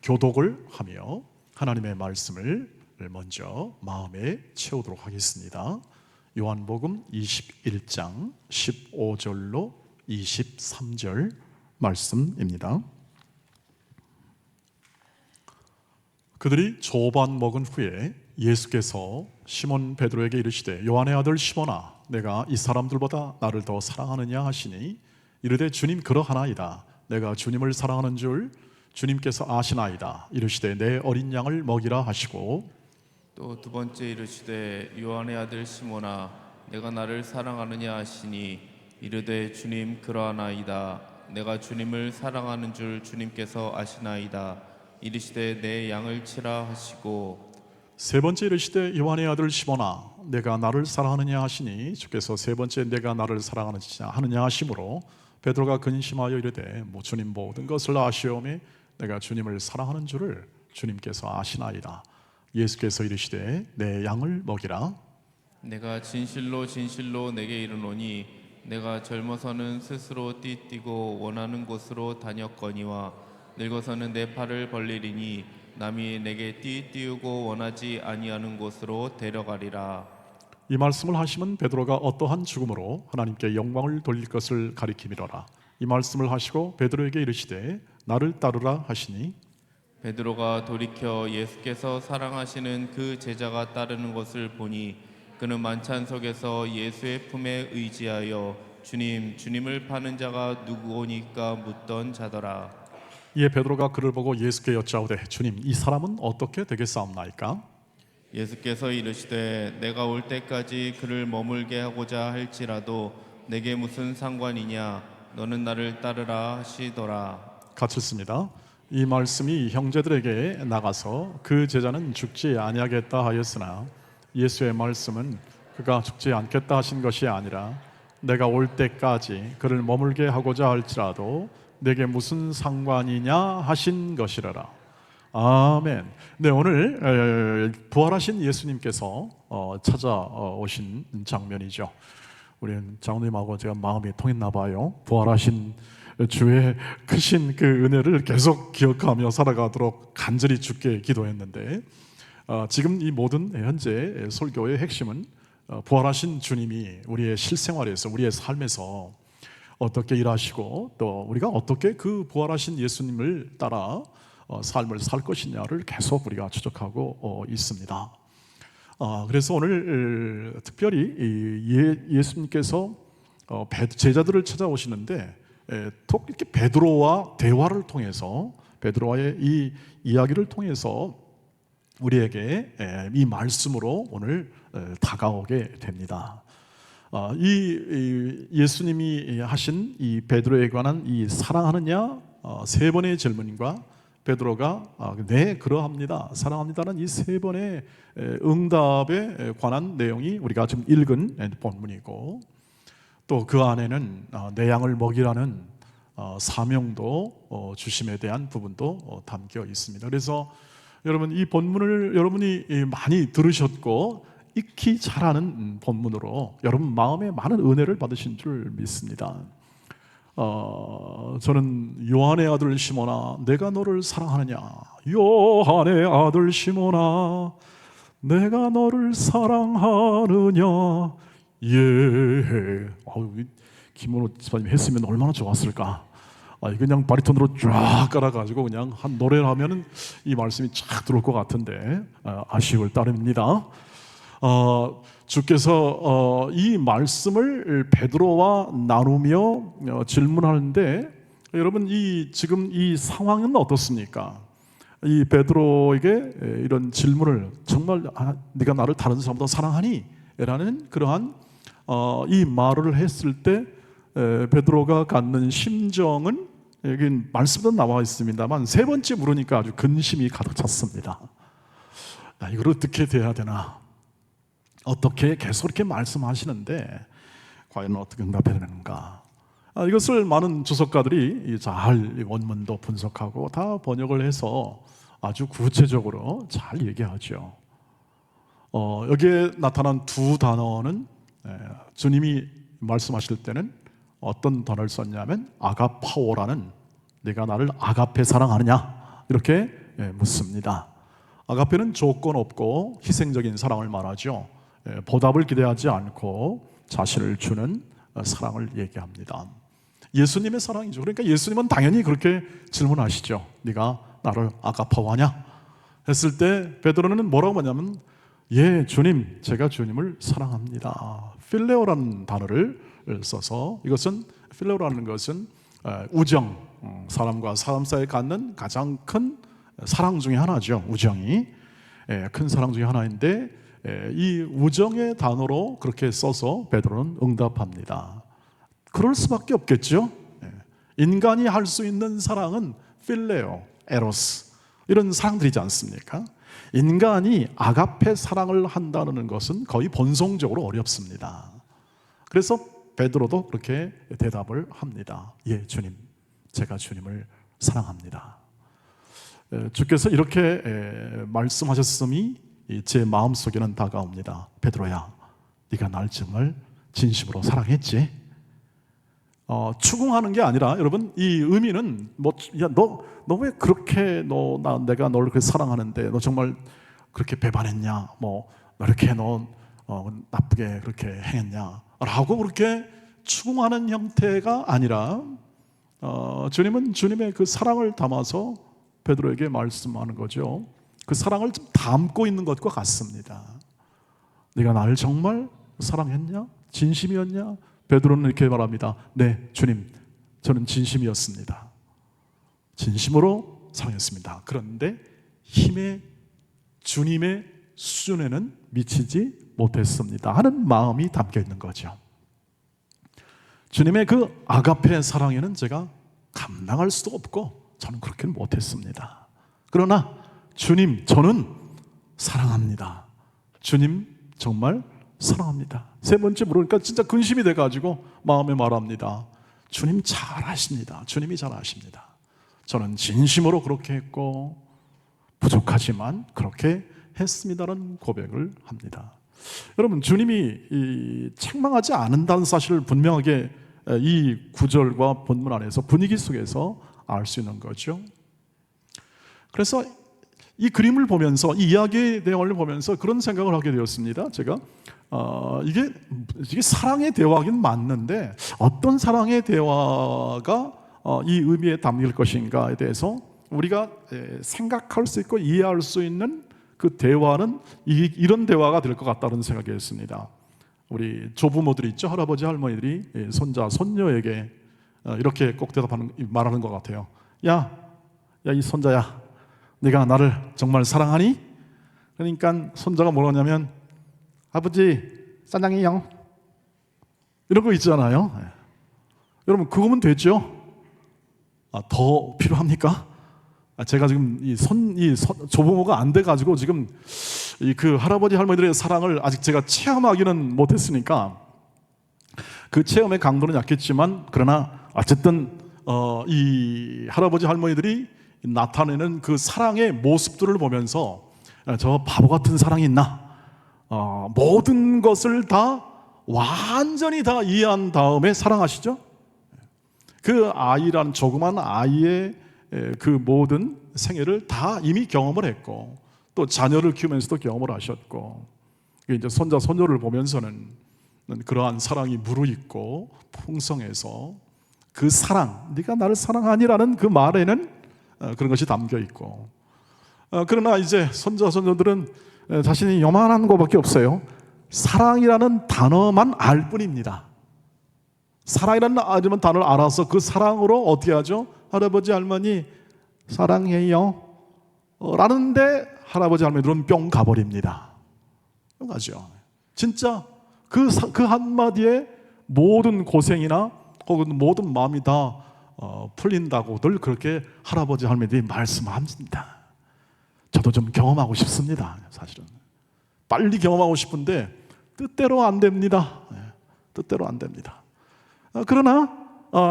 교독을 하며 하나님의 말씀을 먼저 마음에 채우도록 하겠습니다. 요한복음 21장 15절로 23절 말씀입니다. 그들이 조반 먹은 후에 예수께서 시몬 베드로에게 이르시되 요한의 아들 시몬아 내가 이 사람들보다 나를 더 사랑하느냐 하시니 이르되 주님 그러하나이다. 내가 주님을 사랑하는 줄 주님께서 아시나이다. 이르시되 내 어린 양을 먹이라 하시고 또 두 번째 이르시되 요한의 아들 시몬아 내가 나를 사랑하느냐 하시니 이르되 주님 그러하나이다. 내가 주님을 사랑하는 줄 주님께서 아시나이다. 이르시되 내 양을 치라 하시고 세 번째 이르시되 요한의 아들 시몬아 내가 나를 사랑하느냐 하시니 주께서 세 번째 내가 나를 사랑하느냐 하심으로 베드로가 근심하여 이르되 주님 모든 것을 아시오매 내가 주님을 사랑하는 줄을 주님께서 아시나이다. 예수께서 이르시되 내 양을 먹이라. 내가 진실로 진실로 내게 이르노니 내가 젊어서는 스스로 띠뛰고 원하는 곳으로 다녔거니와 늙어서는 내 팔을 벌리리니 남이 내게 띠띠우고 원하지 아니하는 곳으로 데려가리라. 이 말씀을 하시면 베드로가 어떠한 죽음으로 하나님께 영광을 돌릴 것을 가리킴이로라. 이 말씀을 하시고 베드로에게 이르시되 나를 따르라 하시니 베드로가 돌이켜 예수께서 사랑하시는 그 제자가 따르는 것을 보니 그는 만찬석에서 예수의 품에 의지하여 주님을 파는 자가 누구오니까 묻던 자더라. 이에 베드로가 그를 보고 예수께 여짜오되 주님 이 사람은 어떻게 되겠사옵나이까? 예수께서 이르시되 내가 올 때까지 그를 머물게 하고자 할지라도 내게 무슨 상관이냐 너는 나를 따르라 하시더라. 같이 씁니다. 이 말씀이 형제들에게 나가서 그 제자는 죽지 아니하겠다 하였으나 예수의 말씀은 그가 죽지 않겠다 하신 것이 아니라 내가 올 때까지 그를 머물게 하고자 할지라도 내게 무슨 상관이냐 하신 것이라라. 아멘. 네, 오늘 부활하신 예수님께서 찾아오신 장면이죠. 우리 장로님하고 제가 마음이 통했나 봐요. 부활하신 주의 크신 그 은혜를 계속 기억하며 살아가도록 간절히 주께 기도했는데 지금 이 모든 현재 설교의 핵심은 부활하신 주님이 우리의 실생활에서 우리의 삶에서 어떻게 일하시고 또 우리가 어떻게 그 부활하신 예수님을 따라 삶을 살 것이냐를 계속 우리가 추적하고 있습니다. 그래서 오늘 특별히 예수님께서 제자들을 찾아오시는데 톡 이렇게 베드로와 대화를 통해서 베드로와의 이 이야기를 통해서 우리에게 이 말씀으로 오늘 다가오게 됩니다. 이 예수님이 하신 이 베드로에 관한 이 사랑하느냐 세 번의 질문과 베드로가 네 그러합니다 사랑합니다는 이 세 번의 응답에 관한 내용이 우리가 지금 읽은 본문이고 또 그 안에는 내 양을 먹이라는 사명도 주심에 대한 부분도 담겨 있습니다. 그래서 여러분 이 본문을 여러분이 많이 들으셨고 익히 잘 아는 본문으로 여러분 마음에 많은 은혜를 받으신 줄 믿습니다. 저는 요한의 아들 시몬아 내가 너를 사랑하느냐 요한의 아들 시몬아 내가 너를 사랑하느냐 예 김원호 집사님 했으면 얼마나 좋았을까. 그냥 바리톤으로 쫙 깔아가지고 그냥 한 노래를 하면은 이 말씀이 쫙 들어올 것 같은데 아쉬울 따름입니다. 주께서 이 말씀을 베드로와 나누며 질문하는데 여러분 지금 이 상황은 어떻습니까? 이 베드로에게 이런 질문을 정말 네가 나를 다른 사람보다 사랑하니? 라는 그러한 이 말을 했을 때 베드로가 갖는 심정은 여기 말씀도 나와 있습니다만 세 번째 물으니까 아주 근심이 가득 찼습니다. 이걸 어떻게 돼야 되나? 어떻게 계속 이렇게 말씀하시는데 과연 어떻게 응답해야 되는가? 이것을 많은 주석가들이 잘 원문도 분석하고 다 번역을 해서 아주 구체적으로 잘 얘기하죠. 여기에 나타난 두 단어는 주님이 말씀하실 때는 어떤 단어를 썼냐면 아가파오라는 네가 나를 아가페 사랑하느냐 이렇게 묻습니다. 아가페는 조건 없고 희생적인 사랑을 말하죠. 보답을 기대하지 않고 자신을 주는 사랑을 얘기합니다. 예수님의 사랑이죠. 그러니까 예수님은 당연히 그렇게 질문하시죠. 네가 나를 아가파워하냐? 했을 때 베드로는 뭐라고 하냐면 예 주님, 제가 주님을 사랑합니다. 필레오라는 단어를 써서, 이것은 필레오라는 것은 우정, 사람과 사람 사이에 갖는 가장 큰 사랑 중에 하나죠. 우정이 큰 사랑 중에 하나인데 이 우정의 단어로 그렇게 써서 베드로는 응답합니다. 그럴 수밖에 없겠죠. 인간이 할 수 있는 사랑은 필레오, 에로스 이런 사랑들이지 않습니까? 인간이 아가페 사랑을 한다는 것은 거의 본성적으로 어렵습니다. 그래서 베드로도 그렇게 대답을 합니다. 예 주님, 제가 주님을 사랑합니다. 주께서 이렇게 말씀하셨음이 제 마음속에는 다가옵니다. 베드로야, 네가 날 정말 진심으로 사랑했지? 추궁하는 게 아니라 여러분, 이 의미는 너 왜 그렇게 내가 너를 그렇게 사랑하는데 너 정말 그렇게 배반했냐? 너 이렇게 나쁘게 그렇게 행했냐? 라고 그렇게 추궁하는 형태가 아니라 주님은 주님의 그 사랑을 담아서 베드로에게 말씀하는 거죠. 그 사랑을 좀 담고 있는 것과 같습니다. 네가 나를 정말 사랑했냐? 진심이었냐? 베드로는 이렇게 말합니다. 네 주님, 저는 진심이었습니다. 진심으로 사랑했습니다. 그런데 주님의 수준에는 미치지 못했습니다 하는 마음이 담겨 있는 거죠. 주님의 그 아가페 사랑에는 제가 감당할 수도 없고 저는 그렇게는 못했습니다. 그러나 주님, 저는 사랑합니다. 주님 정말 사랑합니다. 세 번째 물으니까 진짜 근심이 돼가지고 마음에 말합니다. 주님 잘 아십니다. 주님이 잘 아십니다. 저는 진심으로 그렇게 했고 부족하지만 그렇게 했습니다라는 고백을 합니다. 여러분, 주님이 책망하지 않는다는 사실을 분명하게 이 구절과 본문 안에서 분위기 속에서 알 수 있는 거죠. 그래서 이 그림을 보면서, 이 이야기의 내용을 보면서 그런 생각을 하게 되었습니다. 제가 이게 사랑의 대화긴 맞는데 어떤 사랑의 대화가 이 의미에 담길 것인가에 대해서 우리가 생각할 수 있고 이해할 수 있는 그 대화는 이런 대화가 될 것 같다는 생각이 했습니다. 우리 조부모들이 있죠. 할아버지 할머니들이 손자 손녀에게 이렇게 꼭 말하는 것 같아요. 야 이 손자야, 네가 나를 정말 사랑하니? 그러니까 손자가 뭐라냐면 아버지 사랑해요, 이런 거 있잖아요. 여러분, 그거면 됐죠? 더 필요합니까? 제가 지금 조부모가 안 돼가지고 지금 그 할아버지 할머니들의 사랑을 아직 제가 체험하기는 못했으니까 그 체험의 강도는 약했지만, 그러나 어쨌든 이 할아버지 할머니들이 나타내는 그 사랑의 모습들을 보면서 저 바보 같은 사랑이 있나? 모든 것을 다 완전히 다 이해한 다음에 사랑하시죠? 그 아이란 조그만 아이의 그 모든 생애를 다 이미 경험을 했고, 또 자녀를 키우면서도 경험을 하셨고, 이제 손자 손녀를 보면서는 그러한 사랑이 무르익고 풍성해서 그 사랑, 네가 나를 사랑하니라는 그 말에는 그런 것이 담겨 있고, 그러나 이제 손자 손녀들은 자신이 요만한 것밖에 없어요. 사랑이라는 단어만 알 뿐입니다. 사랑이라는 단어를 알아서 그 사랑으로 어떻게 하죠? 할아버지 할머니 사랑해요 라는데 할아버지 할머니들은 뿅 가버립니다. 가죠. 진짜 그 한마디에 모든 고생이나 혹은 모든 마음이 다 풀린다고들 그렇게 할아버지 할머니들이 말씀합니다. 저도 좀 경험하고 싶습니다. 사실은 빨리 경험하고 싶은데 뜻대로 안 됩니다. 뜻대로 안 됩니다. 그러나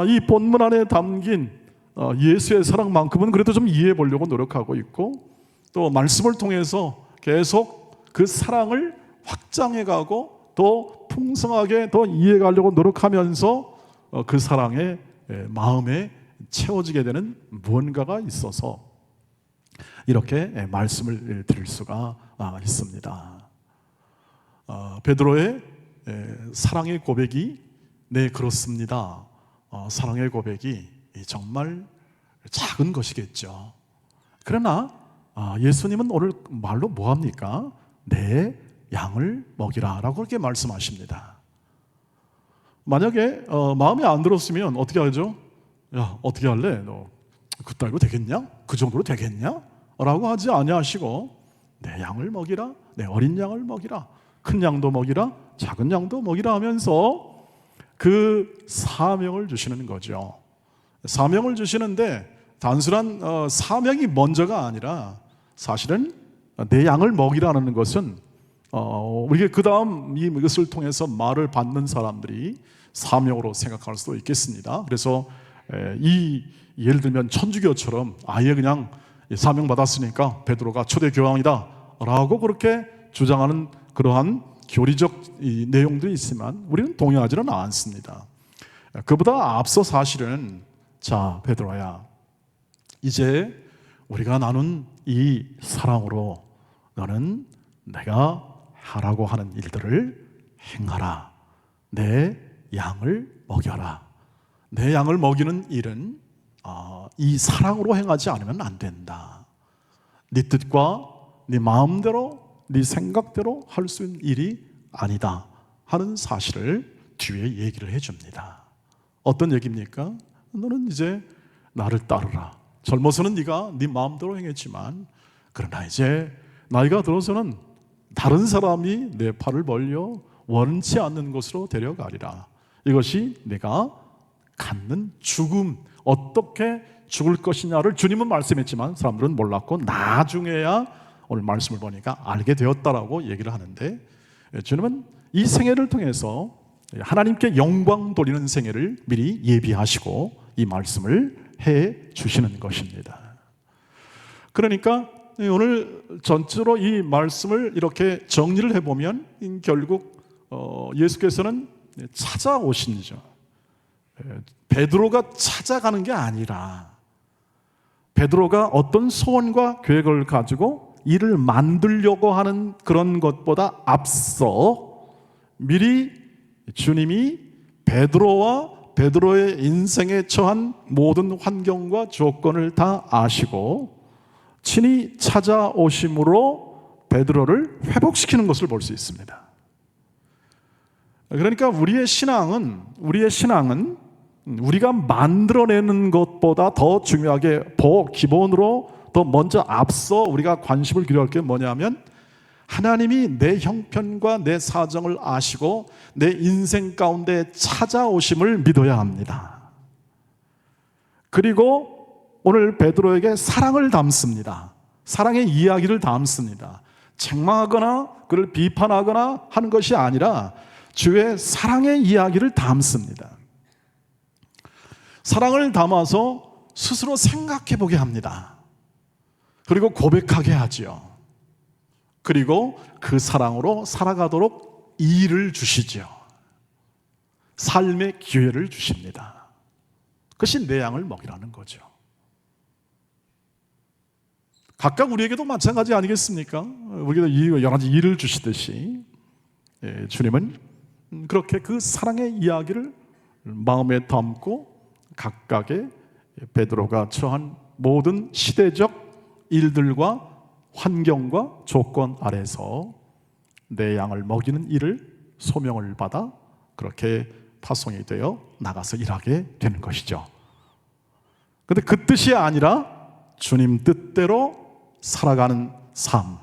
이 본문 안에 담긴 예수의 사랑만큼은 그래도 좀 이해해 보려고 노력하고 있고, 또 말씀을 통해서 계속 그 사랑을 확장해가고 더 풍성하게 더 이해해 가려고 노력하면서 그 사랑에 마음에 채워지게 되는 무언가가 있어서 이렇게 말씀을 드릴 수가 있습니다. 베드로의 사랑의 고백이 네 그렇습니다. 사랑의 고백이 정말 작은 것이겠죠. 그러나 예수님은 오늘 말로 뭐합니까? 내 양을 먹이라 라고 그렇게 말씀하십니다. 만약에 마음에 안 들었으면 어떻게 하죠? 야, 어떻게 할래? 너 그따위로 되겠냐? 그 정도로 되겠냐? 라고 하지 아니하시고 내 양을 먹이라, 내 어린 양을 먹이라, 큰 양도 먹이라, 작은 양도 먹이라 하면서 그 사명을 주시는 거죠. 사명을 주시는데 단순한 사명이 먼저가 아니라 사실은 내 양을 먹이라는 것은 우리가 그 다음 이것을 통해서 말을 받는 사람들이 사명으로 생각할 수도 있겠습니다. 그래서 예를 들면 천주교처럼 아예 그냥 사명 받았으니까 베드로가 초대 교황이다 라고 그렇게 주장하는 그러한 교리적 내용들이 있지만 우리는 동의하지는 않습니다. 그보다 앞서 사실은 자 베드로야, 이제 우리가 나눈 이 사랑으로 너는 내가 하라고 하는 일들을 행하라. 내 양을 먹여라. 내 양을 먹이는 일은 이 사랑으로 행하지 않으면 안 된다. 네 뜻과 네 마음대로 네 생각대로 할 수 있는 일이 아니다 하는 사실을 뒤에 얘기를 해줍니다. 어떤 얘기입니까? 너는 이제 나를 따르라. 젊어서는 네가 네 마음대로 행했지만 그러나 이제 나이가 들어서는 다른 사람이 내 팔을 벌려 원치 않는 곳으로 데려가리라. 이것이 내가 갖는 죽음, 어떻게 죽을 것이냐를 주님은 말씀했지만 사람들은 몰랐고 나중에야 오늘 말씀을 보니까 알게 되었다라고 얘기를 하는데, 주님은 이 생애를 통해서 하나님께 영광 돌리는 생애를 미리 예비하시고 이 말씀을 해 주시는 것입니다. 그러니까 오늘 전체로 이 말씀을 이렇게 정리를 해보면 결국 예수께서는 찾아오시죠. 베드로가 찾아가는 게 아니라 베드로가 어떤 소원과 계획을 가지고 일을 만들려고 하는 그런 것보다 앞서 미리 주님이 베드로와 베드로의 인생에 처한 모든 환경과 조건을 다 아시고 친히 찾아오심으로 베드로를 회복시키는 것을 볼 수 있습니다. 그러니까 우리의 신앙은 우리가 만들어내는 것보다 더 중요하게 기본으로 더 먼저 앞서 우리가 관심을 기울여야 할 게 뭐냐면 하나님이 내 형편과 내 사정을 아시고 내 인생 가운데 찾아오심을 믿어야 합니다. 그리고 오늘 베드로에게 사랑을 담습니다. 사랑의 이야기를 담습니다. 책망하거나 그를 비판하거나 하는 것이 아니라 주의 사랑의 이야기를 담습니다. 사랑을 담아서 스스로 생각해 보게 합니다. 그리고 고백하게 하지요. 그리고 그 사랑으로 살아가도록 일을 주시죠. 삶의 기회를 주십니다. 그것이 내 양을 먹이라는 거죠. 각각 우리에게도 마찬가지 아니겠습니까? 우리가 여러 가지 일을 주시듯이 주님은 그렇게 그 사랑의 이야기를 마음에 담고 각각의 베드로가 처한 모든 시대적 일들과 환경과 조건 아래서 내 양을 먹이는 일을 소명을 받아 그렇게 파송이 되어 나가서 일하게 되는 것이죠. 그런데 그 뜻이 아니라 주님 뜻대로 살아가는 삶,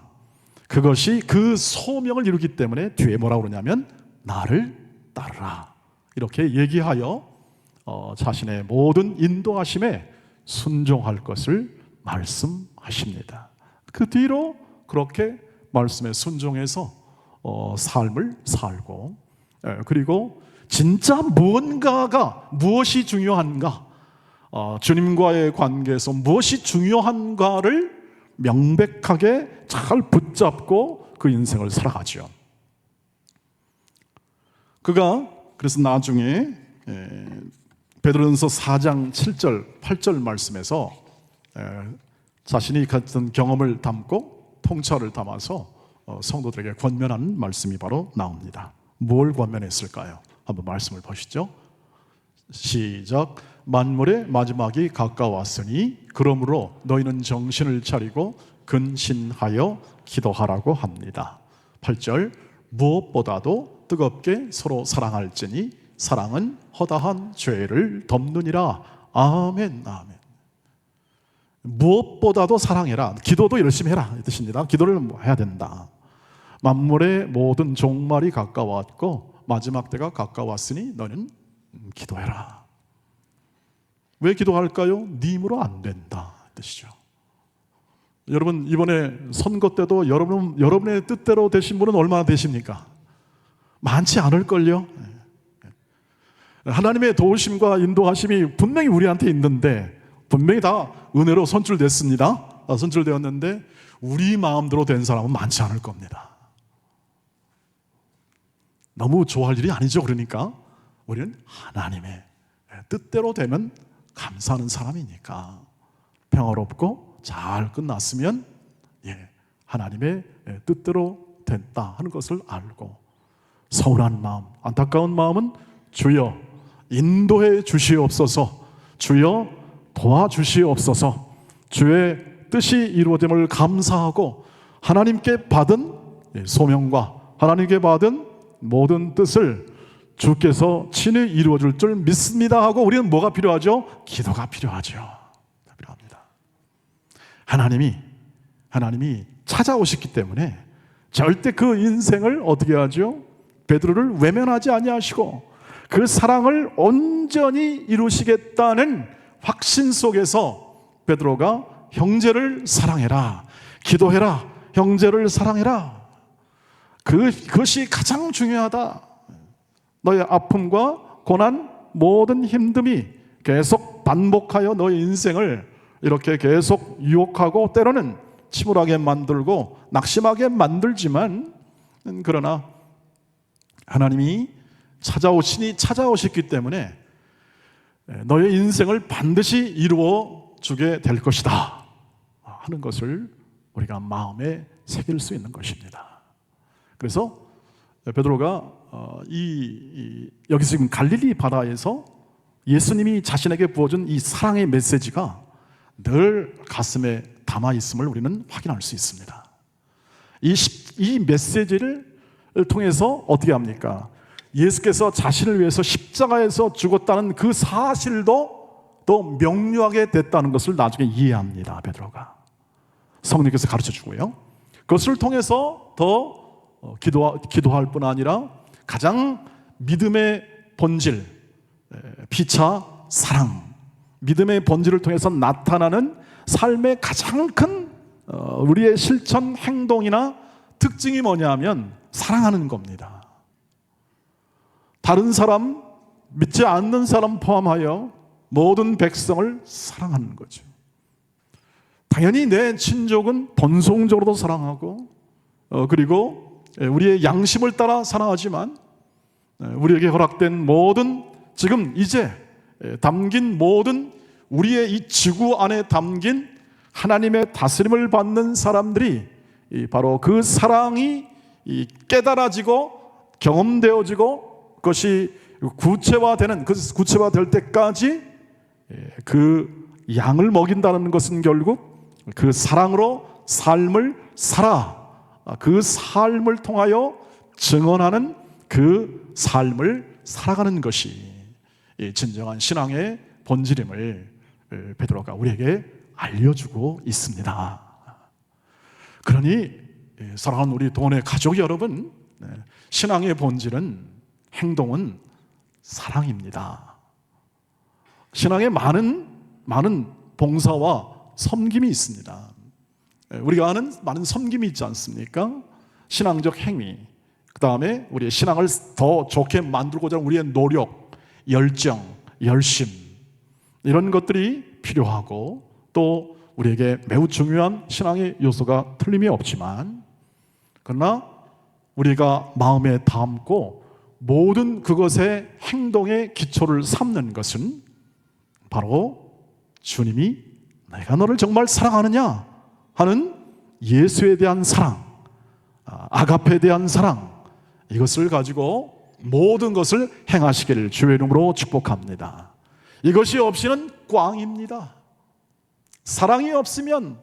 그것이 그 소명을 이루기 때문에 뒤에 뭐라고 그러냐면 나를 따르라 이렇게 얘기하여 자신의 모든 인도하심에 순종할 것을 말씀하십니다. 그 뒤로 그렇게 말씀에 순종해서 삶을 살고, 그리고 진짜 무엇이 중요한가, 주님과의 관계에서 무엇이 중요한가를 명백하게 잘 붙잡고 그 인생을 살아가죠. 그가 그래서 나중에 베드로전서 4장 7절 8절 말씀에서 자신이 같은 경험을 담고 통찰을 담아서 성도들에게 권면하는 말씀이 바로 나옵니다. 뭘 권면했을까요? 한번 말씀을 보시죠. 시작. 만물의 마지막이 가까웠으니 그러므로 너희는 정신을 차리고 근신하여 기도하라고 합니다. 8절. 무엇보다도 뜨겁게 서로 사랑할지니 사랑은 허다한 죄를 덮느니라. 아멘. 아멘. 무엇보다도 사랑해라. 기도도 열심히 해라 이 뜻입니다. 기도를 해야 된다. 만물의 모든 종말이 가까웠고 마지막 때가 가까웠으니 너는 기도해라. 왜 기도할까요? 네 힘으로 안 된다 이 뜻이죠. 여러분, 이번에 선거 때도 여러분의 뜻대로 되신 분은 얼마나 되십니까? 많지 않을걸요. 하나님의 도우심과 인도하심이 분명히 우리한테 있는데, 분명히 다 은혜로 선출됐습니다. 선출되었는데 우리 마음대로 된 사람은 많지 않을 겁니다. 너무 좋아할 일이 아니죠. 그러니까 우리는 하나님의 뜻대로 되면 감사하는 사람이니까, 평화롭고 잘 끝났으면 하나님의 뜻대로 됐다 하는 것을 알고, 서운한 마음, 안타까운 마음은 주여 인도해 주시옵소서, 주여 도와주시옵소서, 주의 뜻이 이루어짐을 감사하고 하나님께 받은 소명과 하나님께 받은 모든 뜻을 주께서 친히 이루어 줄 줄 믿습니다 하고, 우리는 뭐가 필요하죠? 기도가 필요하죠. 필요합니다. 하나님이 찾아오셨기 때문에 절대 그 인생을 어떻게 하죠? 베드로를 외면하지 아니하시고 그 사랑을 온전히 이루시겠다는 확신 속에서 베드로가 형제를 사랑해라, 기도해라, 형제를 사랑해라, 그것이 가장 중요하다. 너의 아픔과 고난, 모든 힘듦이 계속 반복하여 너의 인생을 이렇게 계속 유혹하고 때로는 침울하게 만들고 낙심하게 만들지만, 그러나 하나님이 찾아오셨기 때문에 너의 인생을 반드시 이루어 주게 될 것이다 하는 것을 우리가 마음에 새길 수 있는 것입니다. 그래서 베드로가 여기서 지금 갈릴리 바다에서 예수님이 자신에게 부어준 이 사랑의 메시지가 늘 가슴에 담아 있음을 우리는 확인할 수 있습니다. 이 메시지를 통해서 어떻게 합니까? 예수께서 자신을 위해서 십자가에서 죽었다는 그 사실도 더 명료하게 됐다는 것을 나중에 이해합니다. 베드로가 성령께서 가르쳐 주고요, 그것을 통해서 더 기도할 뿐 아니라 가장 믿음의 본질, 피차 사랑, 믿음의 본질을 통해서 나타나는 삶의 가장 큰 우리의 실천 행동이나 특징이 뭐냐면 사랑하는 겁니다. 다른 사람, 믿지 않는 사람 포함하여 모든 백성을 사랑하는 거죠. 당연히 내 친족은 본성적으로도 사랑하고 그리고 우리의 양심을 따라 사랑하지만, 우리에게 허락된 모든, 지금 이제 담긴 모든 우리의 이 지구 안에 담긴 하나님의 다스림을 받는 사람들이 바로 그 사랑이 깨달아지고 경험되어지고 그것이 구체화될 때까지 그 양을 먹인다는 것은 결국 그 사랑으로 삶을 살아, 그 삶을 통하여 증언하는 그 삶을 살아가는 것이 진정한 신앙의 본질임을 베드로가 우리에게 알려주고 있습니다. 그러니 사랑하는 우리 도원의 가족 여러분, 신앙의 본질은, 행동은 사랑입니다. 신앙에 많은 봉사와 섬김이 있습니다. 우리가 아는 많은 섬김이 있지 않습니까? 신앙적 행위, 그 다음에 우리의 신앙을 더 좋게 만들고자 하는 우리의 노력, 열정, 열심, 이런 것들이 필요하고 또 우리에게 매우 중요한 신앙의 요소가 틀림이 없지만, 그러나 우리가 마음에 담고 모든 그것의 행동의 기초를 삼는 것은 바로 주님이 내가 너를 정말 사랑하느냐 하는 예수에 대한 사랑, 아가페에 대한 사랑, 이것을 가지고 모든 것을 행하시기를 주의 이름으로 축복합니다. 이것이 없이는 꽝입니다. 사랑이 없으면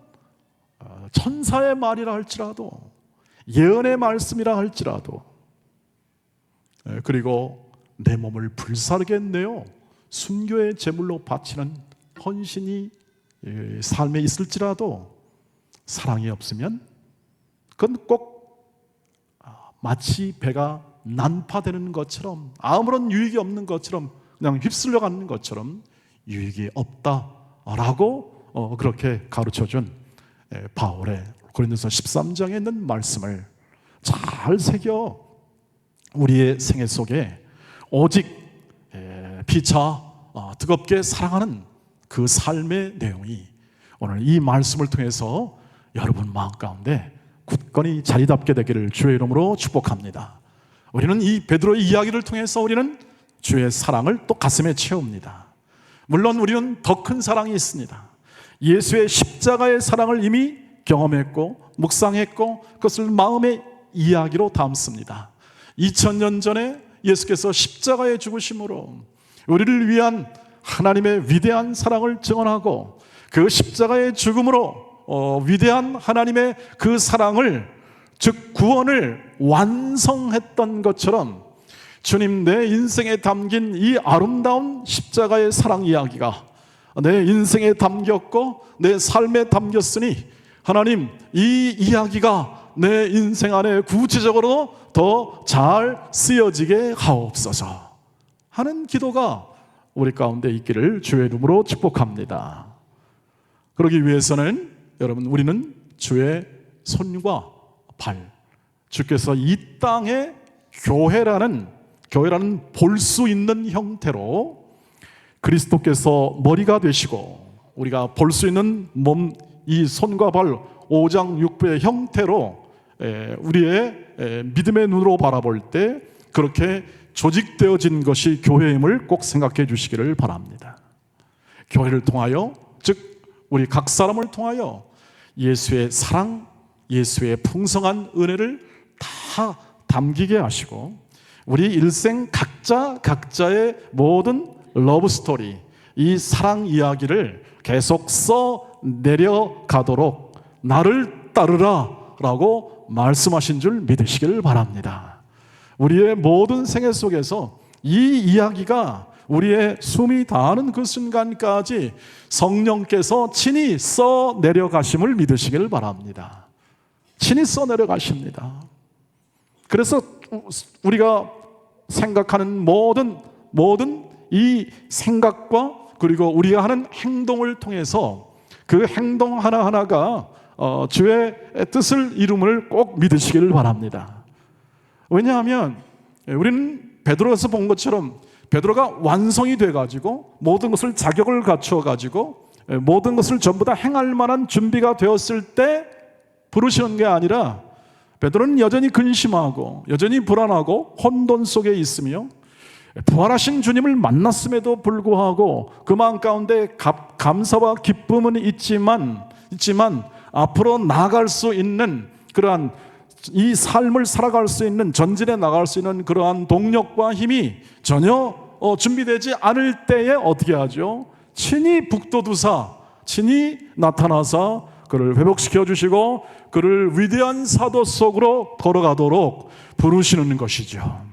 천사의 말이라 할지라도, 예언의 말씀이라 할지라도, 그리고 내 몸을 불사르게 내어 순교의 제물로 바치는 헌신이 삶에 있을지라도 사랑이 없으면 그건 꼭 마치 배가 난파되는 것처럼, 아무런 유익이 없는 것처럼, 그냥 휩쓸려가는 것처럼 유익이 없다라고 그렇게 가르쳐준 바울의 고린도서 13장에 있는 말씀을 잘 새겨 우리의 생애 속에 오직 피차 뜨겁게 사랑하는 그 삶의 내용이 오늘 이 말씀을 통해서 여러분 마음 가운데 굳건히 자리 잡게 되기를 주의 이름으로 축복합니다. 우리는 이 베드로의 이야기를 통해서 우리는 주의 사랑을 또 가슴에 채웁니다. 물론 우리는 더 큰 사랑이 있습니다. 예수의 십자가의 사랑을 이미 경험했고 묵상했고 그것을 마음의 이야기로 담습니다. 2000년 전에 예수께서 십자가의 죽으심으로 우리를 위한 하나님의 위대한 사랑을 증언하고 그 십자가의 죽음으로 위대한 하나님의 그 사랑을, 즉 구원을 완성했던 것처럼 주님, 내 인생에 담긴 이 아름다운 십자가의 사랑 이야기가 내 인생에 담겼고 내 삶에 담겼으니 하나님, 이 이야기가 내 인생 안에 구체적으로 더 잘 쓰여지게 하옵소서 하는 기도가 우리 가운데 있기를 주의 이름으로 축복합니다. 그러기 위해서는 여러분, 우리는 주의 손과 발, 주께서 이 땅에 교회라는 볼 수 있는 형태로 그리스도께서 머리가 되시고 우리가 볼 수 있는 몸, 이 손과 발 5장6부의 형태로 우리의 믿음의 눈으로 바라볼 때 그렇게 조직되어진 것이 교회임을 꼭 생각해 주시기를 바랍니다. 교회를 통하여, 즉 우리 각 사람을 통하여 예수의 사랑, 예수의 풍성한 은혜를 다 담기게 하시고 우리 일생 각자의 모든 러브 스토리, 이 사랑 이야기를 계속 써 내려가도록 나를 따르라 라고 말씀하신 줄 믿으시길 바랍니다. 우리의 모든 생애 속에서 이 이야기가 우리의 숨이 닿는 그 순간까지 성령께서 친히 써 내려가심을 믿으시길 바랍니다. 친히 써 내려가십니다. 그래서 우리가 생각하는 모든 이 생각과 그리고 우리가 하는 행동을 통해서 그 행동 하나하나가 주의 뜻을 이룸을 꼭 믿으시기를 바랍니다. 왜냐하면 우리는 베드로에서 본 것처럼 베드로가 완성이 돼가지고 모든 것을 자격을 갖추어가지고 모든 것을 전부 다 행할 만한 준비가 되었을 때 부르시는 게 아니라 베드로는 여전히 근심하고 여전히 불안하고 혼돈 속에 있으며 부활하신 주님을 만났음에도 불구하고 그 마음 가운데 감사와 기쁨은 있지만 앞으로 나아갈 수 있는 그러한 이 삶을 살아갈 수 있는, 전진해 나갈 수 있는 그러한 동력과 힘이 전혀 준비되지 않을 때에 어떻게 하죠? 친히 북돋우사, 친히 나타나서 그를 회복시켜 주시고 그를 위대한 사도 속으로 걸어가도록 부르시는 것이죠.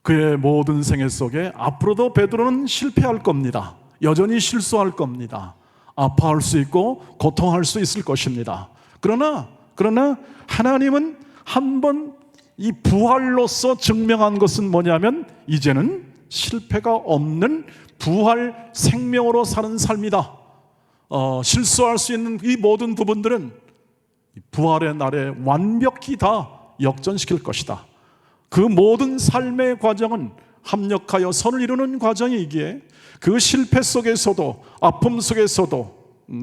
그의 모든 생애 속에 앞으로도 베드로는 실패할 겁니다. 여전히 실수할 겁니다. 아파할 수 있고 고통할 수 있을 것입니다. 그러나 하나님은 한번 이 부활로서 증명한 것은 뭐냐면 이제는 실패가 없는 부활 생명으로 사는 삶이다. 실수할 수 있는 이 모든 부분들은 부활의 날에 완벽히 다 역전시킬 것이다. 그 모든 삶의 과정은 합력하여 선을 이루는 과정이기에 그 실패 속에서도 아픔 속에서도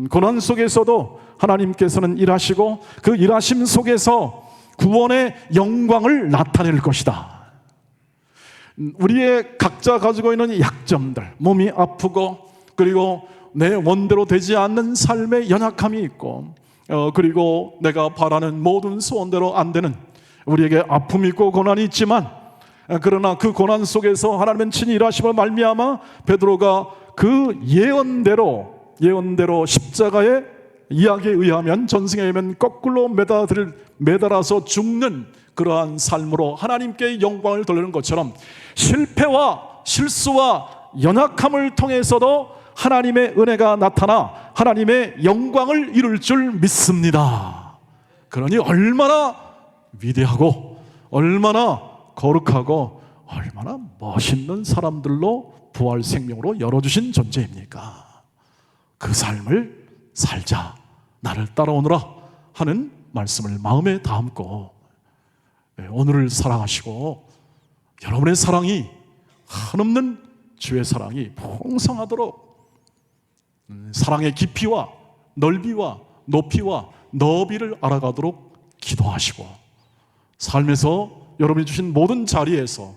고난 속에서도 하나님께서는 일하시고 그 일하심 속에서 구원의 영광을 나타낼 것이다. 우리의 각자 가지고 있는 약점들, 몸이 아프고 그리고 내 원대로 되지 않는 삶의 연약함이 있고, 그리고 내가 바라는 모든 소원대로 안 되는 우리에게 아픔이 있고 고난이 있지만, 그러나 그 고난 속에서 하나님은 친히 일하심을 말미암아 베드로가 그 예언대로 십자가의 이야기에 의하면, 전승에 의하면 거꾸로 매달아서 죽는 그러한 삶으로 하나님께 영광을 돌리는 것처럼, 실패와 실수와 연약함을 통해서도 하나님의 은혜가 나타나 하나님의 영광을 이룰 줄 믿습니다. 그러니 얼마나 위대하고 얼마나 거룩하고 얼마나 멋있는 사람들로 부활 생명으로 열어주신 존재입니까? 그 삶을 살자, 나를 따라오너라 하는 말씀을 마음에 담고, 오늘을 사랑하시고 여러분의 사랑이, 한없는 주의 사랑이 풍성하도록 사랑의 깊이와 넓이와 높이와 너비를 알아가도록 기도하시고, 삶에서 여러분이 주신 모든 자리에서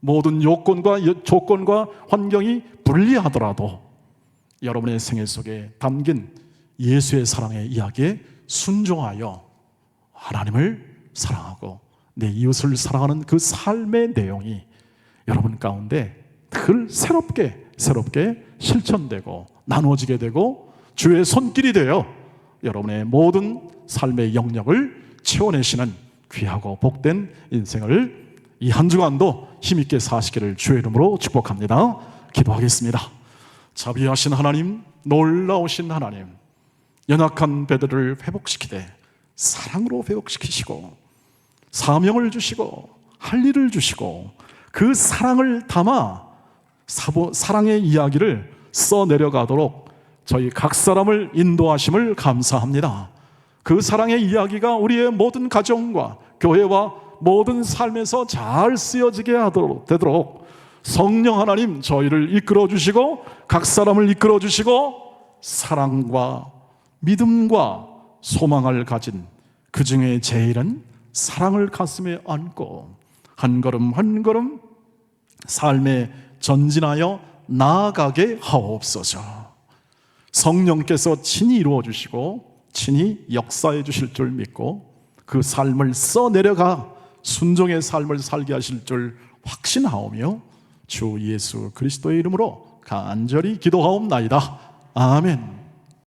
모든 요건과 조건과 환경이 불리하더라도 여러분의 생애 속에 담긴 예수의 사랑의 이야기에 순종하여 하나님을 사랑하고 내 이웃을 사랑하는 그 삶의 내용이 여러분 가운데 늘 새롭게 실천되고 나누어지게 되고 주의 손길이 되어 여러분의 모든 삶의 영역을 채워내시는 귀하고 복된 인생을 이 한 주간도 힘있게 사시기를 주의 이름으로 축복합니다. 기도하겠습니다. 자비하신 하나님, 놀라우신 하나님, 연약한 베드로를 회복시키되 사랑으로 회복시키시고 사명을 주시고 할 일을 주시고 그 사랑을 담아 사랑의 이야기를 써내려가도록 저희 각 사람을 인도하심을 감사합니다. 그 사랑의 이야기가 우리의 모든 가정과 교회와 모든 삶에서 잘 쓰여지게 되도록 성령 하나님 저희를 이끌어 주시고 각 사람을 이끌어 주시고 사랑과 믿음과 소망을 가진 그 중에 제일은 사랑을 가슴에 안고 한 걸음 한 걸음 삶에 전진하여 나아가게 하옵소서. 성령께서 친히 이루어 주시고 친히 역사해 주실 줄 믿고 그 삶을 써내려가 순종의 삶을 살게 하실 줄 확신하오며 주 예수 그리스도의 이름으로 간절히 기도하옵나이다. 아멘.